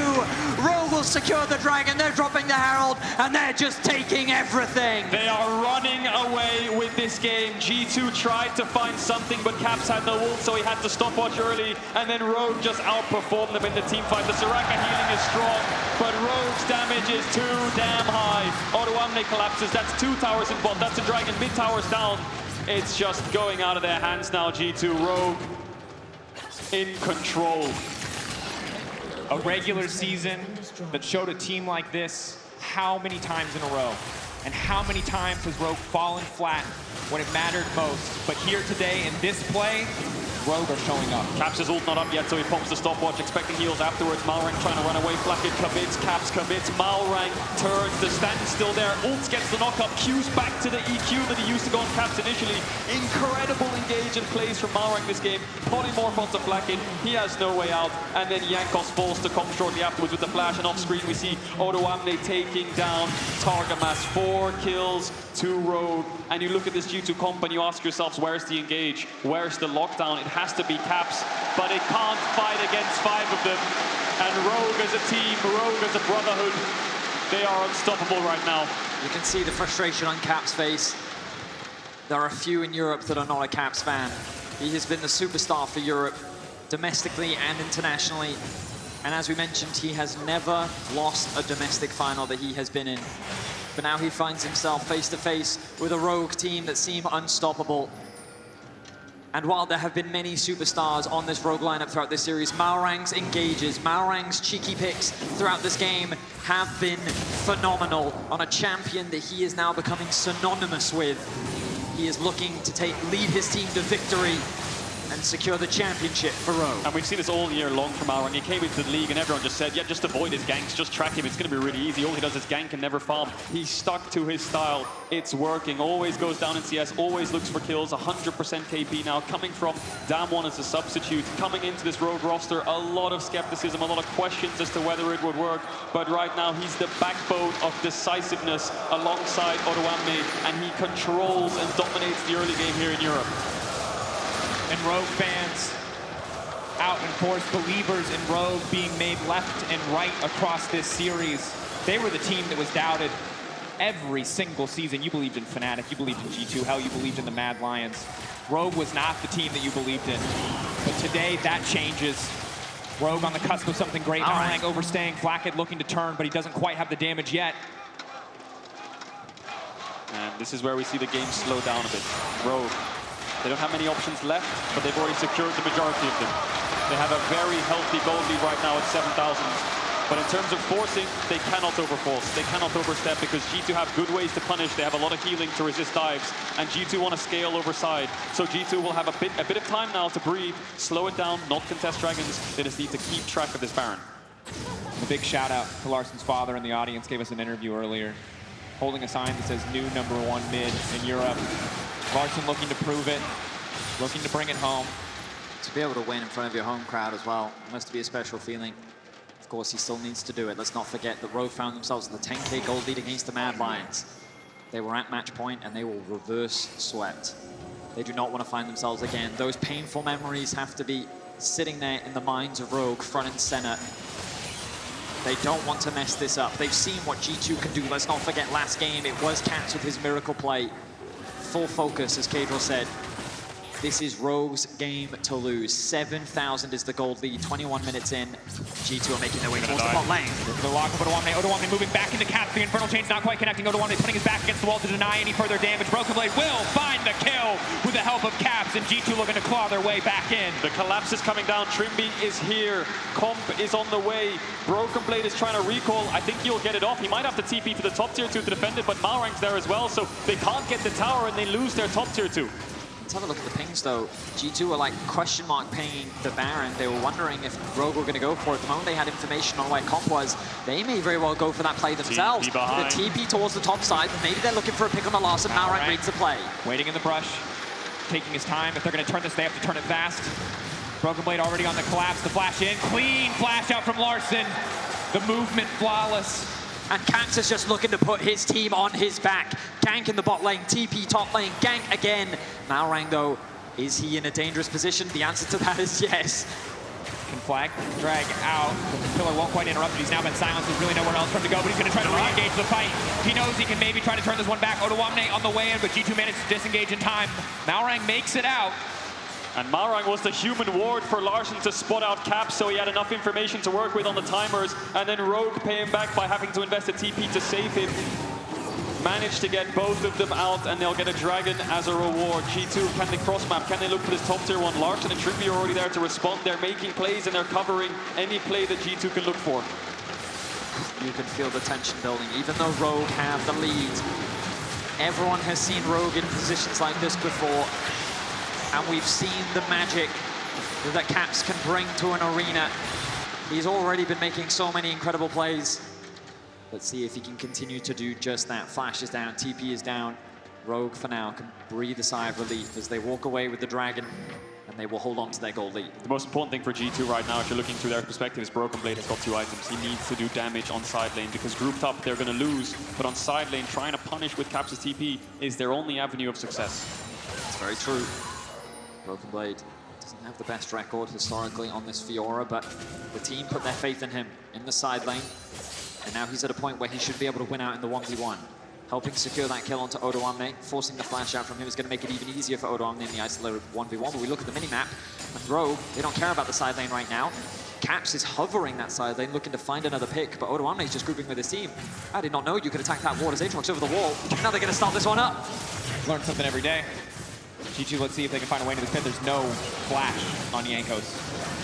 Rogue will secure the Dragon. They're dropping the Herald, and they're just taking everything. They are running away with this game. G2 tried to find something, but Caps had no ult, so he had to stopwatch early, and then Rogue just outperformed them in the team fight. The Soraka healing is strong, but Rogue's damage is too damn high. Odoamne collapses. That's 2 towers in bot. That's a Dragon. Mid towers down. It's just going out of their hands now, G2. Rogue in control. A regular season that showed a team like this how many times in a row, and how many times has Rogue fallen flat when it mattered most. But here today in this play, Rogue are showing up. Caps' ult not up yet, so he pops the stopwatch, expecting heals afterwards. Malrang trying to run away. Flakked commits, Caps commits. Malrang turns, the stand is still there. Ult gets the knock-up, Q's back to the EQ that he used to go on Caps initially. Incredible engage and plays from Malrang this game. Polymorph onto Flakked, he has no way out. And then Jankos falls to come shortly afterwards with the flash, and off screen we see Odoamne taking down Targamas. 4 kills to Rogue, and you look at this G2 comp and you ask yourselves, where's the engage? Where's the lockdown? It has to be Caps, but it can't fight against 5 of them. And Rogue as a team, Rogue as a brotherhood, they are unstoppable right now. You can see the frustration on Caps' face. There are a few in Europe that are not a Caps fan. He has been the superstar for Europe, domestically and internationally. And as we mentioned, he has never lost a domestic final that he has been in. But now he finds himself face to face with a Rogue team that seem unstoppable. And while there have been many superstars on this Rogue lineup throughout this series, Malrang's engages, Malrang's cheeky picks throughout this game have been phenomenal on a champion that he is now becoming synonymous with. He is looking to lead his team to victory and secure the championship for Rogue. And we've seen this all year long from Malrang. He came into the league and everyone just said, yeah, just avoid his ganks, just track him, it's going to be really easy. All he does is gank and never farm. He's stuck to his style. It's working, always goes down in CS, always looks for kills, 100% KP now, coming from Damwon as a substitute, coming into this Rogue roster, a lot of skepticism, a lot of questions as to whether it would work, but right now he's the backbone of decisiveness alongside Odoamne, and he controls and dominates the early game here in Europe. And Rogue fans, out and forth believers in Rogue being made left and right across this series. They were the team that was doubted every single season. You believed in Fnatic, you believed in G2, hell, you believed in the Mad Lions. Rogue was not the team that you believed in. But today, that changes. Rogue on the cusp of something great. Malrang overstaying, Flakked looking to turn, but he doesn't quite have the damage yet. And this is where we see the game slow down a bit. Rogue, they don't have many options left, but they've already secured the majority of them. They have a very healthy gold lead right now at 7,000. But in terms of forcing, they cannot overforce. They cannot overstep because G2 have good ways to punish. They have a lot of healing to resist dives, and G2 want to scale over side. So G2 will have a bit of time now to breathe, slow it down, not contest dragons. They just need to keep track of this Baron. A big shout out to Larssen's father in the audience, gave us an interview earlier, holding a sign that says new #1 mid in Europe. Larssen looking to prove it, looking to bring it home. To be able to win in front of your home crowd as well must be a special feeling. Of course, he still needs to do it. Let's not forget that Rogue found themselves with a 10K gold lead against the Mad Lions. They were at match point and they will reverse swept. They do not want to find themselves again. Those painful memories have to be sitting there in the minds of Rogue, front and center. They don't want to mess this up. They've seen what G2 can do. Let's not forget last game, it was Cats with his miracle play. Full focus, as Caedrel said. This is Rogue's game to lose. 7,000 is the gold lead, 21 minutes in. G2 are making their way towards the bot lane. The lock of Odoamne. Odoamne moving back into Caps. The Infernal Chain's not quite connecting. Odoamne putting his back against the wall to deny any further damage. BrokenBlade will find the kill with the help of Caps, and G2 looking to claw their way back in. The collapse is coming down. Trymbi is here. Comp is on the way. BrokenBlade is trying to recall. I think he'll get it off. He might have to TP to the top tier 2 to defend it, but Malrang's there as well, so they can't get the tower and they lose their top tier 2. Let's have a look at the pings, though. G2 were like question mark pinging the Baron. They were wondering if Rogue were going to go for it. The moment they had information on where comp was, they may very well go for that play themselves. The TP towards the top side, but maybe they're looking for a pick on the Larssen. Malrang reads the play. Waiting in the brush, taking his time. If they're going to turn this, they have to turn it fast. BrokenBlade already on the collapse. The flash in. Clean flash out from Larssen. The movement flawless. And Caps is just looking to put his team on his back. Gank in the bot lane, TP top lane, gank again. Malrang, though, is he in a dangerous position? The answer to that is yes. Can flag, drag out. The pillar won't quite interrupt it. He's now been silenced. There's really nowhere else for him to go, but he's going to try to re-engage the fight. He knows he can maybe try to turn this one back. Odoamne on the way in, but G2 managed to disengage in time. Malrang makes it out. And Malrang was the human ward for Larssen to spot out Caps, so he had enough information to work with on the timers, and then Rogue pay him back by having to invest a TP to save him. Managed to get both of them out, and they'll get a dragon as a reward. G2, can they cross map? Can they look for this top tier 1? Larssen and Trymbi are already there to respond. They're making plays and they're covering any play that G2 can look for. You can feel the tension building, even though Rogue have the lead. Everyone has seen Rogue in positions like this before. And we've seen the magic that Caps can bring to an arena. He's already been making so many incredible plays. Let's see if he can continue to do just that. Flash is down, TP is down. Rogue, for now, can breathe a sigh of relief as they walk away with the dragon. and they will hold on to their gold lead. The most important thing for G2 right now, if you're looking through their perspective, is BrokenBlade has got 2 items. He needs to do damage on side lane because grouped up they're going to lose, but on side lane trying to punish with Caps' TP is their only avenue of success. It's very true. BrokenBlade doesn't have the best record historically on this Fiora, but the team put their faith in him in the side lane, and now he's at a point where he should be able to win out in the 1v1. Helping secure that kill onto Odoamne, forcing the flash out from him is going to make it even easier for Odoamne in the isolated 1v1. But we look at the minimap, and Rogue, they don't care about the side lane right now. Caps is hovering that side lane, looking to find another pick, but Odoamne is just grouping with his team. I did not know you could attack that ward as Aatrox over the wall. Now they're going to start this one up. Learn something every day. G2, let's see if they can find a way into this pit. There's no flash on Jankos.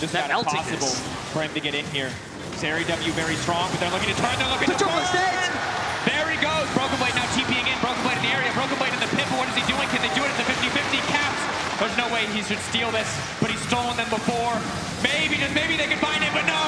Just They're not impossible for him to get in here. Zeri W very strong, but they're looking to turn, they're looking to burn! There he goes, BrokenBlade now TPing in, BrokenBlade in the area, BrokenBlade in the pit, but what is he doing? Can they do it at the 50-50 Caps? There's no way he should steal this, but he's stolen them before. Maybe, just maybe they can find it, but no!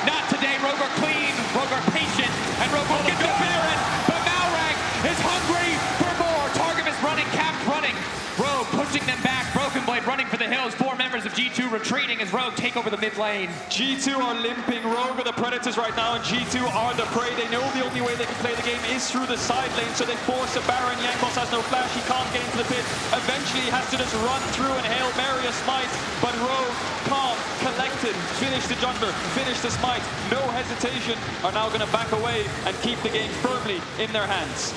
Not today, Rogue are clean, Rogue are patient, and Rogue will get the Baron, but Malrang is hungry for more. Targamas running, Caps running, Rogue pushing them back, BrokenBlade running for the hills, 4 members of G2 retreating as Rogue take over the mid lane. G2 are limping. Rogue are the predators right now, and G2 are the prey. They know the only way they can play the game is through the side lane, so they force a Baron. Jankos has no flash, he can't get into the pit. Eventually he has to just run through and Hail Mary a smite, but Rogue, calm, collected, finish the jungler, finish the smite, no hesitation, are now going to back away and keep the game firmly in their hands.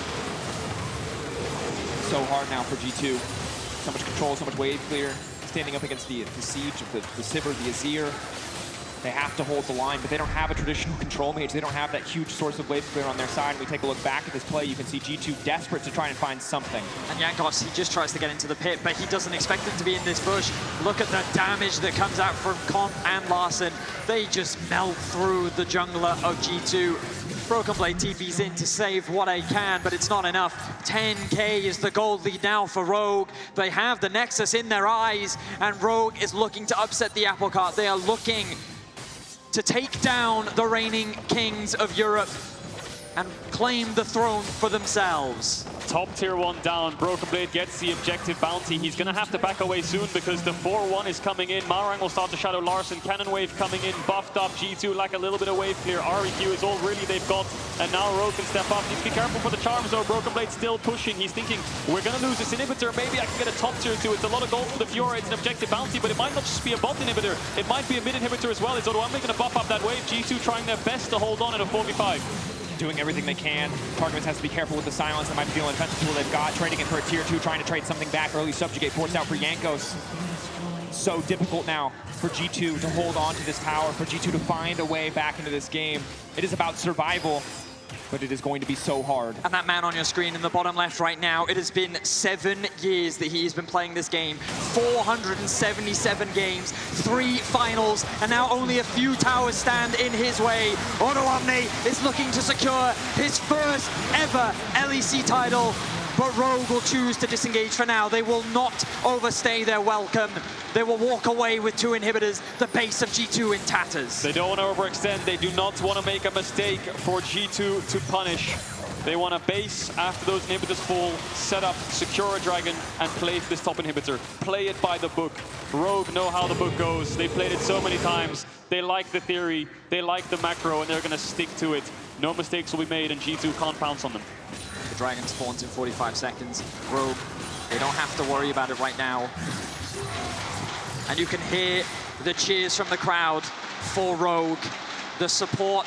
So hard now for G2. So much control, so much wave clear. Standing up against the siege of the Sivir, the Azir. They have to hold the line, but they don't have a traditional control mage. They don't have that huge source of wave clear on their side. When we take a look back at this play, you can see G2 desperate to try and find something. And Jankos, he just tries to get into the pit, but he doesn't expect them to be in this bush. Look at the damage that comes out from Comp and Larssen. They just melt through the jungler of G2. BrokenBlade TP's in to save what they can, but it's not enough. 10k is the gold lead now for Rogue. They have the Nexus in their eyes, and Rogue is looking to upset the apple cart. They are looking to take down the reigning kings of Europe and claim the throne for themselves. Top tier 1 down. BrokenBlade gets the objective bounty. He's going to have to back away soon because the 4-1 is coming in. Malrang will start to shadow Larssen. Cannon wave coming in, buffed up. G2 like a little bit of wave clear. REQ is all really they've got. And now Rogue can step up. Need to be careful for the charms though. BrokenBlade still pushing. He's thinking, we're going to lose this inhibitor. Maybe I can get a top tier 2. It's a lot of gold for the Fiora. It's an objective bounty, but it might not just be a bot inhibitor. It might be a mid inhibitor as well. Is Odoamne going to buff up that wave? G2 trying their best to hold on at a 4v5. Doing everything they can. Targamas has to be careful with the silence. That might be the only defensive tool they've got. Trading it for a tier 2, trying to trade something back. Early subjugate forced out for Jankos. So difficult now for G2 to hold on to this tower, for G2 to find a way back into this game. It is about survival, but it is going to be so hard. And that man on your screen in the bottom left right now, it has been 7 years that he has been playing this game. 477 games, 3 finals, and now only a few towers stand in his way. Odoamne is looking to secure his first ever LEC title, but Rogue will choose to disengage for now. They will not overstay their welcome. They will walk away with 2 inhibitors, the base of G2 in tatters. They don't want to overextend. They do not want to make a mistake for G2 to punish. They want to base after those inhibitors fall, set up, secure a dragon, and play for this top inhibitor. Play it by the book. Rogue know how the book goes. They played it so many times. They like the theory, they like the macro, and they're going to stick to it. No mistakes will be made, and G2 can't pounce on them. The dragon spawns in 45 seconds. Rogue, they don't have to worry about it right now. And you can hear the cheers from the crowd for Rogue. The support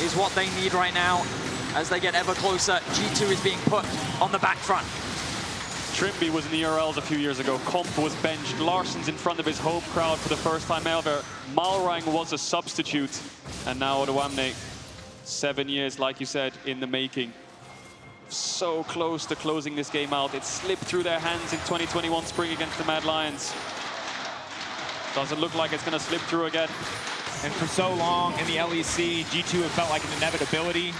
is what they need right now. As they get ever closer, G2 is being put on the back front. Trymbi was in the URLs a few years ago. Comp was benched. Larssen's in front of his home crowd for the first time ever. Malrang was a substitute. And now Odoamne, 7 years, like you said, in the making. So close to closing this game out. It slipped through their hands in 2021 spring against the Mad Lions. Doesn't look like it's going to slip through again. And for so long in the LEC, G2 have felt like an inevitability.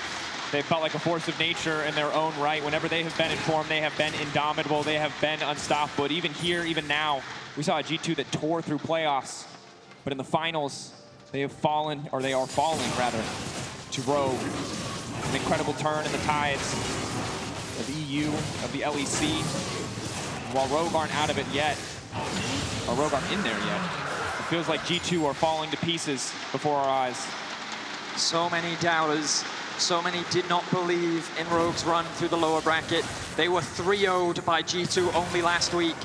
They felt like a force of nature in their own right. Whenever they have been in form, they have been indomitable. They have been unstoppable. But even here, even now, we saw a G2 that tore through playoffs. But in the finals, they have fallen, or they are falling, rather, to Rogue. An incredible turn in the tides of EU, of the LEC. And while Rogue aren't out of it yet, Or Rogue aren't in there yet. It feels like G2 are falling to pieces before our eyes. So many doubters, so many did not believe in Rogue's run through the lower bracket. They were 3-0'd by G2 only last week,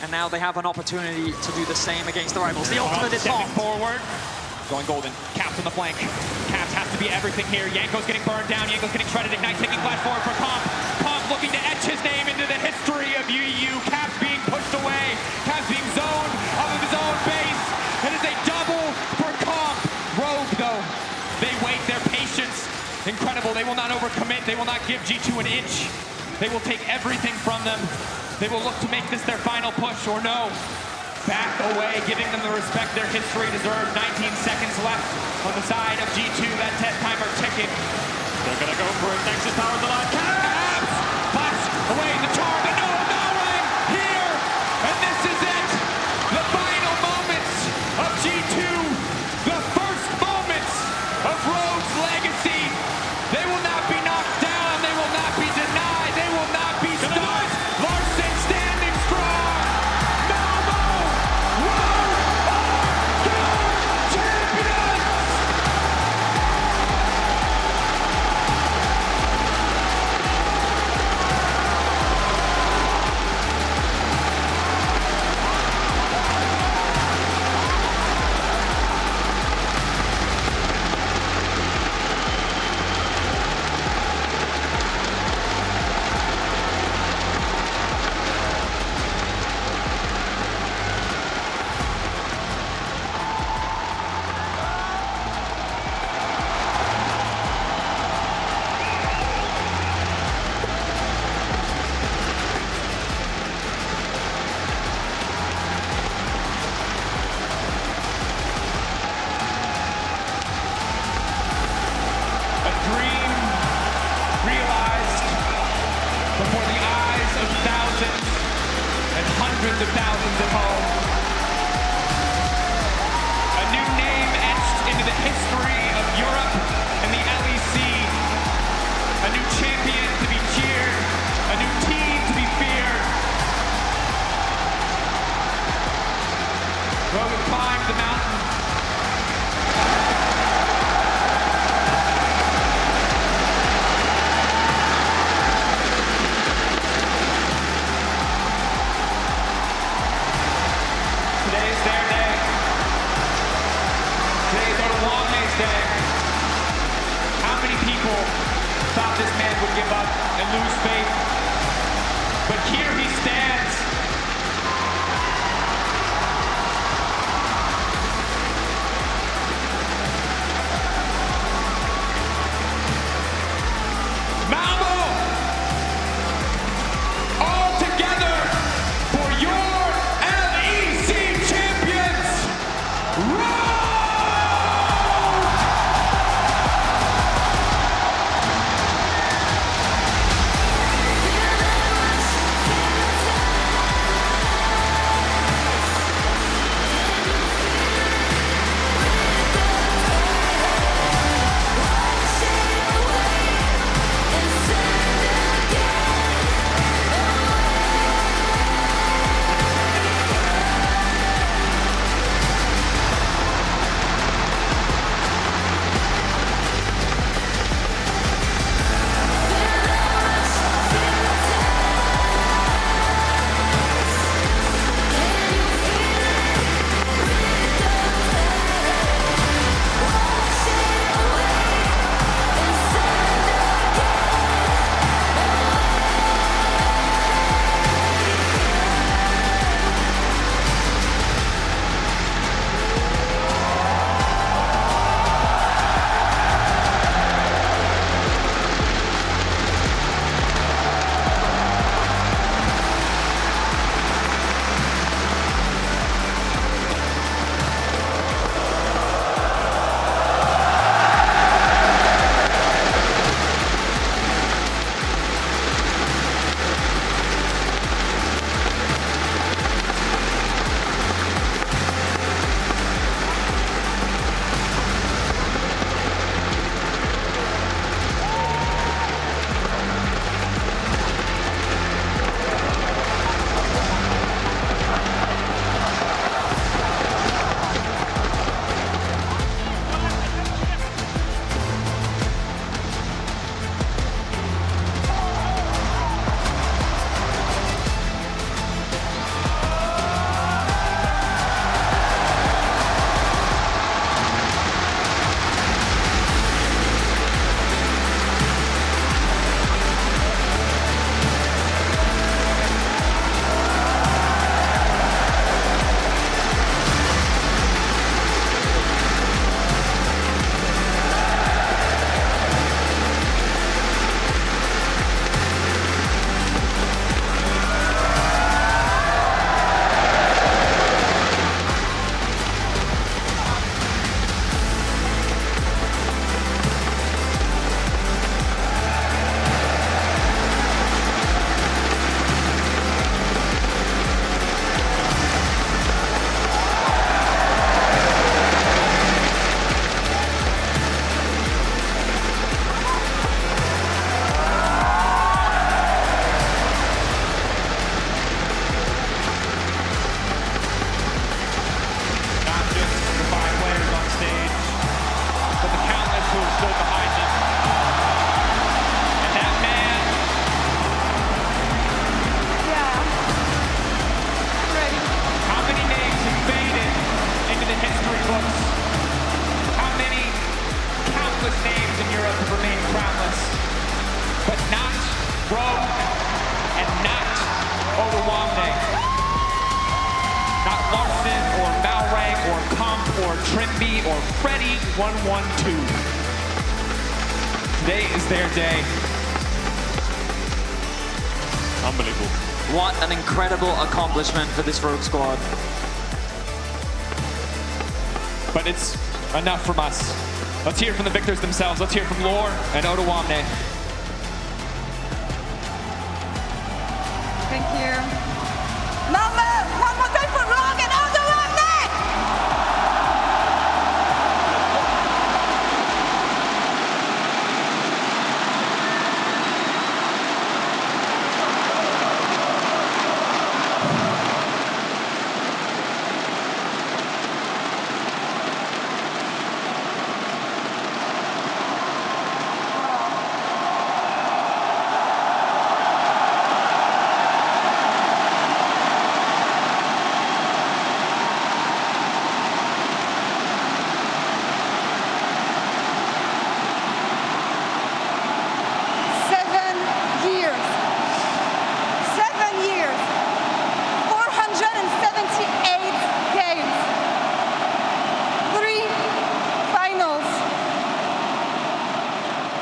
and now they have an opportunity to do the same against the rivals. The ultimate is stepping off. forward. Going golden. Caps on the flank. Caps has to be everything here. Jankos getting burned down. Jankos getting shredded. Ignite taking flash forward for Comp. Comp looking to etch his name into the history of EU. Caps being pushed away. Caps being zoned out of his own base. It is a double for Comp. Rogue, though, they wait their patience. Incredible. They will not overcommit. They will not give G2 an inch. They will take everything from them. They will look to make this their final push, or no. Back away, giving them the respect their history deserves. 19 seconds left on the side of G2. That 10 timer ticking. They're going to go for it. Nexus powers the line. Caps! Flash away the charm. And no, Malrang here! And this is it! The final moments of G2. The first moments of Rogue's legacy. They will not be knocked down. They will not be denied. They will not be stopped. Larssen standing strong. Malmo! Rogue are the champions! A dream realized before the eyes of thousands and hundreds of thousands at home. A new name etched into the history of Europe and the LEC. A new champion to be cheered. A new team to be feared. Rogue climbed the mountain. Today's their day. Today's Odoamne's day. How many people thought this man would give up and lose faith? But here he stands. Malmo! All together for your LEC champions, Rogue! Ready 1-1-2. Today is their day. Unbelievable. What an incredible accomplishment for this Rogue squad. But it's enough from us. Let's hear from the victors themselves. Let's hear from Laure and Odoamne. Thank you. Number, one more time for Rogue and Odoamne! 478 games. 3 finals.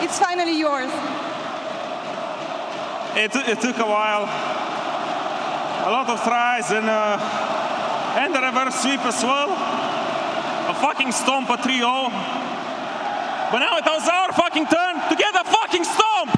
It's finally yours. It took a while. A lot of tries and the reverse sweep as well. A fucking stomp, a 3-0. But now it was our fucking turn to get a fucking stomp!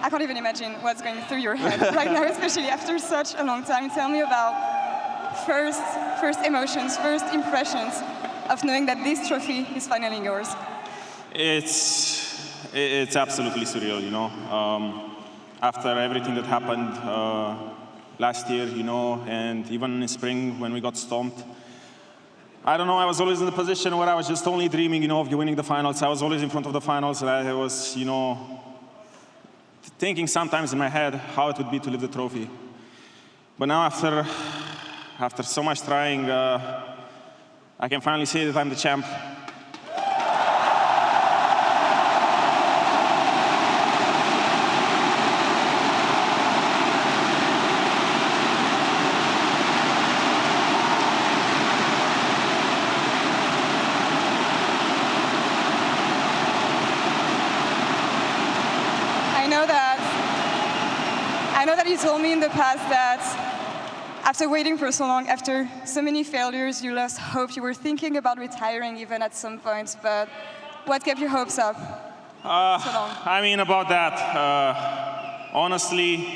I can't even imagine what's going through your head right now, especially after such a long time. Tell me about first emotions, first impressions of knowing that this trophy is finally yours. It's absolutely surreal, you know. After everything that happened last year, you know, and even in spring when we got stomped, I don't know, I was always in the position where I was just only dreaming, you know, of winning the finals. I was always in front of the finals, and I was, you know, thinking sometimes in my head how it would be to lift the trophy. But now after so much trying, I can finally say that I'm the champ. I know that you told me in the past that after waiting for so long, after so many failures, you lost hope. You were thinking about retiring even at some point, but what kept your hopes up so long? I mean, about that, honestly,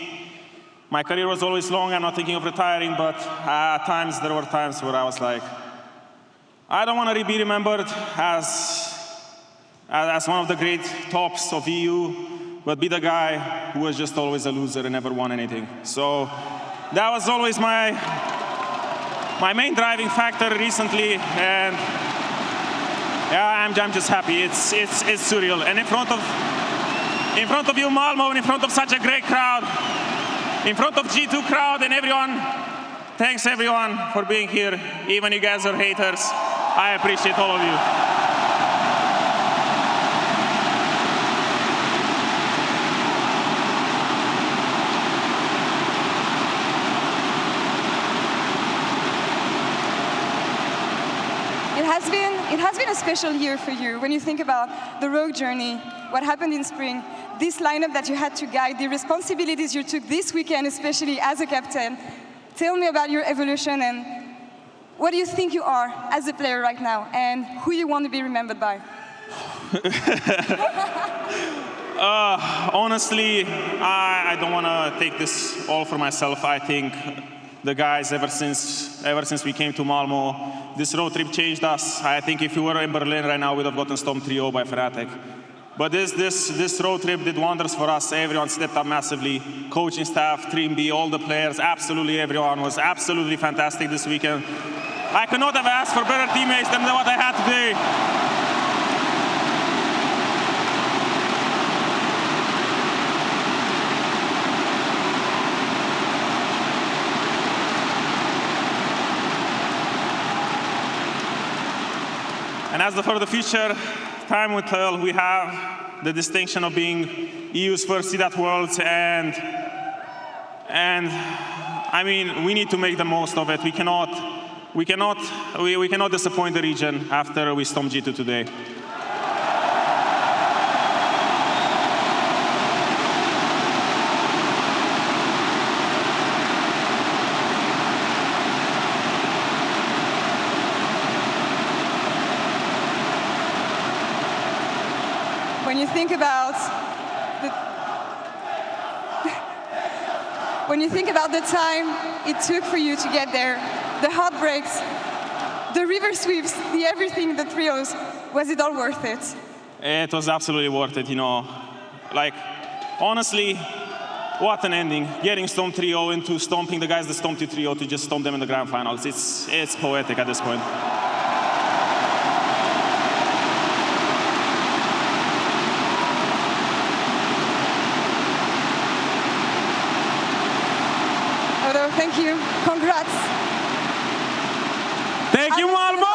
my career was always long. I'm not thinking of retiring, but at times, there were times where I was like, I don't want to be remembered as one of the great tops of EU, but be the guy who was just always a loser and never won anything. So that was always my main driving factor recently, and yeah, I'm just happy. It's surreal, and in front of you, Malmo, and in front of such a great crowd, in front of G2 crowd and everyone. Thanks everyone for being here. Even you guys are haters, I appreciate all of you. It has been a special year for you. When you think about the Rogue journey, what happened in spring, this lineup that you had to guide, the responsibilities you took this weekend, especially as a captain. Tell me about your evolution and what do you think you are as a player right now and who you want to be remembered by? Honestly, I don't want to take this all for myself. I think the guys, ever since we came to Malmo, this road trip changed us. I think if we were in Berlin right now, we'd have gotten stomped 3-0 by Fnatic. But this road trip did wonders for us. Everyone stepped up massively. Coaching staff, Trymbi, all the players, absolutely everyone was absolutely fantastic this weekend. I could not have asked for better teammates than what I had today. And as for the future, time will tell. We have the distinction of being EU's first seed at Worlds, and I mean, we need to make the most of it. We cannot disappoint the region after we stomped G2 today. When you think about the time it took for you to get there, the heartbreaks, the river sweeps, the everything, the trios, was it all worth it? It was absolutely worth it, you know. Like, honestly, what an ending. Getting stomped 3-0 into stomping the guys that stomped you 3-0 to just stomp them in the grand finals. It's poetic at this point. Thank you. Congrats. Thank you, Malrang!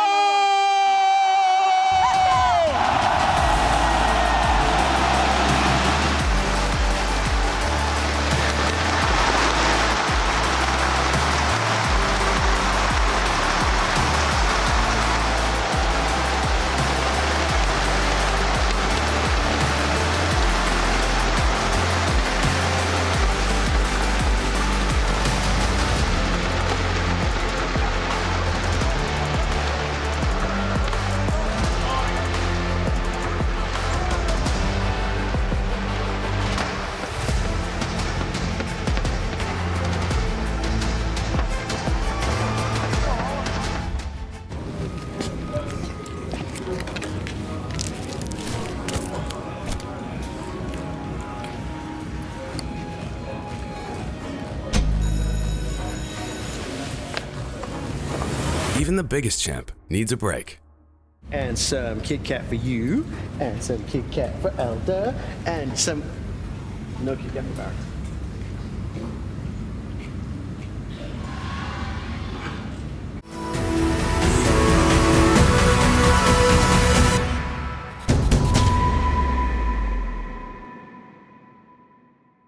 Even the biggest champ needs a break. And some Kit Kat for you, and some Kit Kat for Elder, and some no Kit Kat for Barrett.